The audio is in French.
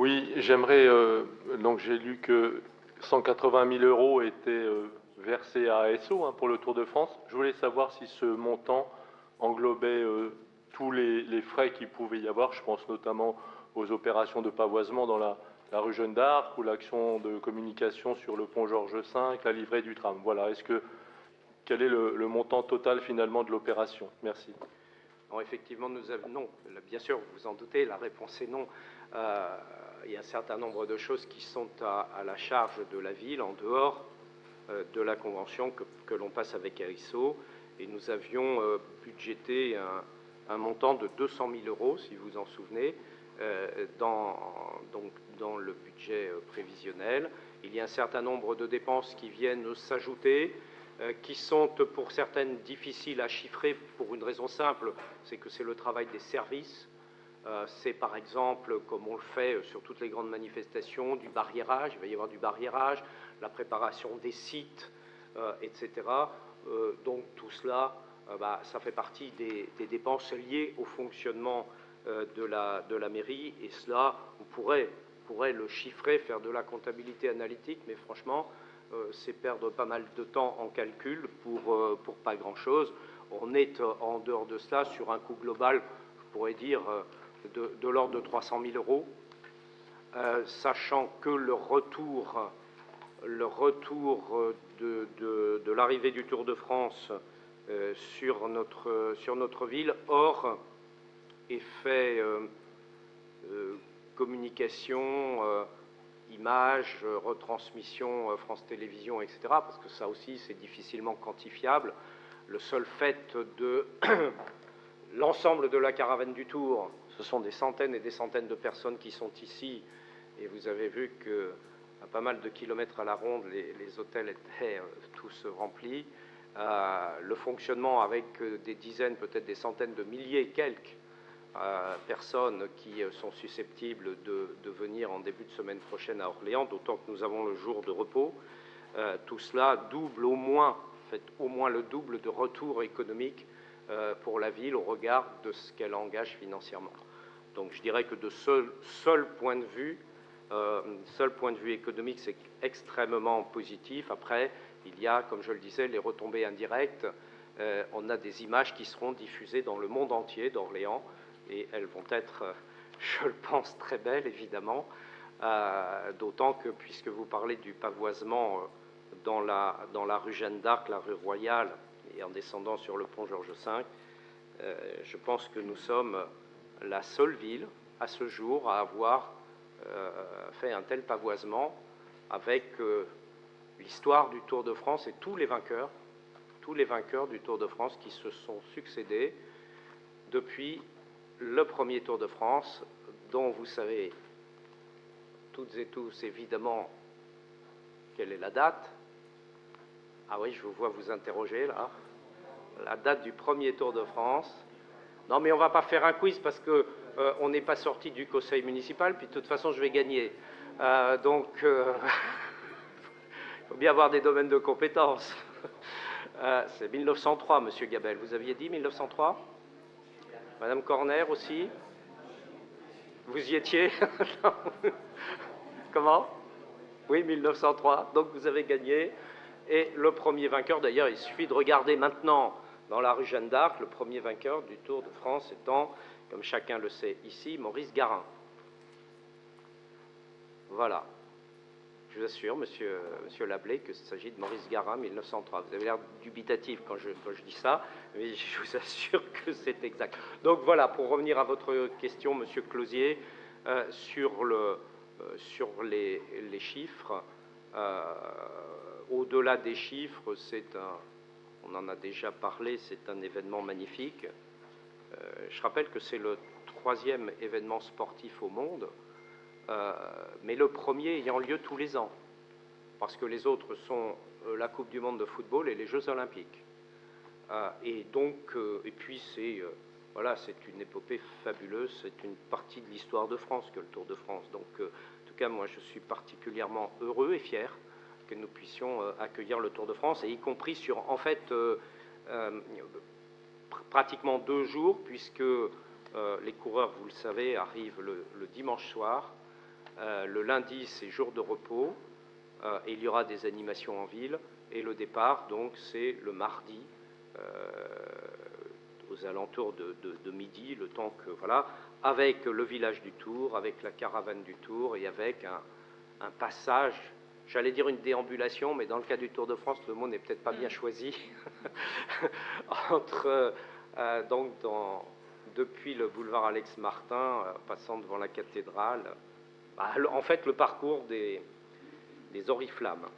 Oui, j'aimerais, donc j'ai lu que 180 000 euros étaient versés à ASO pour le Tour de France. Je voulais savoir si ce montant englobait tous les frais qu'il pouvait y avoir. Je pense notamment aux opérations de pavoisement dans la rue Jeanne d'Arc ou l'action de communication sur le pont Georges V, la livrée du tram. Voilà, quel est le montant total finalement de l'opération? Merci. Non, effectivement, nous avons non. Bien sûr, vous vous en doutez, la réponse est non. Il y a un certain nombre de choses qui sont à la charge de la ville en dehors de la convention que l'on passe avec ASO. Et nous avions budgété un montant de 200 000 euros, si vous vous en souvenez, dans le budget prévisionnel. Il y a un certain nombre de dépenses qui viennent s'ajouter, qui sont pour certaines difficiles à chiffrer pour une raison simple, c'est que c'est le travail des services. C'est par exemple, comme on le fait sur toutes les grandes manifestations, du barriérage, il va y avoir du barriérage, la préparation des sites, etc. Donc tout cela, ça fait partie des dépenses liées au fonctionnement de la mairie, et cela, on pourrait le chiffrer, faire de la comptabilité analytique, mais franchement, c'est perdre pas mal de temps en calcul pour pas grand-chose. On est en dehors de cela sur un coût global, je pourrais dire, de l'ordre de 300 000 euros, sachant que le retour de l'arrivée du Tour de France sur notre ville, hors effet communication, images, retransmission, France Télévisions, etc., parce que ça aussi c'est difficilement quantifiable. Le seul fait de l'ensemble de la caravane du Tour, ce sont des centaines et des centaines de personnes qui sont ici, et vous avez vu qu'à pas mal de kilomètres à la ronde, les hôtels étaient tous remplis. Le fonctionnement avec des dizaines, peut-être des centaines de milliers, quelques personnes qui sont susceptibles de venir en début de semaine prochaine à Orléans, d'autant que nous avons le jour de repos. Tout cela double au moins le double de retour économique pour la ville au regard de ce qu'elle engage financièrement. Donc je dirais que de seul point de vue économique, c'est extrêmement positif. Après, il y a, comme je le disais, les retombées indirectes. On a des images qui seront diffusées dans le monde entier d'Orléans, et elles vont être, je le pense, très belles, évidemment, d'autant que, puisque vous parlez du pavoisement dans la rue Jeanne d'Arc, la rue Royale, et en descendant sur le pont Georges V, je pense que nous sommes la seule ville, à ce jour, à avoir fait un tel pavoisement avec l'histoire du Tour de France et tous les vainqueurs du Tour de France qui se sont succédés depuis le premier Tour de France, dont vous savez toutes et tous évidemment quelle est la date. Ah oui, je vous vois vous interroger là. La date du premier Tour de France. Non, mais on ne va pas faire un quiz parce qu'on n'est pas sorti du conseil municipal, puis de toute façon je vais gagner. Donc, il faut bien avoir des domaines de compétences. C'est 1903, Monsieur Gabel. Vous aviez dit 1903 ? Madame Corner aussi. Vous y étiez? Comment? Oui, 1903. Donc vous avez gagné. Et le premier vainqueur, d'ailleurs, il suffit de regarder maintenant dans la rue Jeanne d'Arc, le premier vainqueur du Tour de France étant, comme chacun le sait ici, Maurice Garin. Voilà. Je vous assure, monsieur Lablé, qu'il s'agit de Maurice Garin, 1903. Vous avez l'air dubitatif quand je dis ça, mais je vous assure que c'est exact. Donc voilà, pour revenir à votre question, monsieur Closier, sur les chiffres, au-delà des chiffres, on en a déjà parlé, c'est un événement magnifique. Je rappelle que c'est le 3e événement sportif au monde, mais le premier ayant lieu tous les ans, parce que les autres sont la Coupe du Monde de football et les Jeux Olympiques. Et puis voilà, c'est une épopée fabuleuse, c'est une partie de l'histoire de France que le Tour de France. Donc, en tout cas, moi, je suis particulièrement heureux et fier que nous puissions accueillir le Tour de France, et y compris sur, en fait, pratiquement 2 jours, puisque les coureurs, vous le savez, arrivent le dimanche soir. Le lundi, c'est jour de repos, et il y aura des animations en ville. Et le départ, donc, c'est le mardi, aux alentours de midi, le temps que, voilà, avec le village du Tour, avec la caravane du Tour et avec un passage, j'allais dire une déambulation, mais dans le cas du Tour de France, le mot n'est peut-être pas bien choisi, entre, donc, depuis le boulevard Alex Martin, passant devant la cathédrale, en fait, le parcours des oriflammes.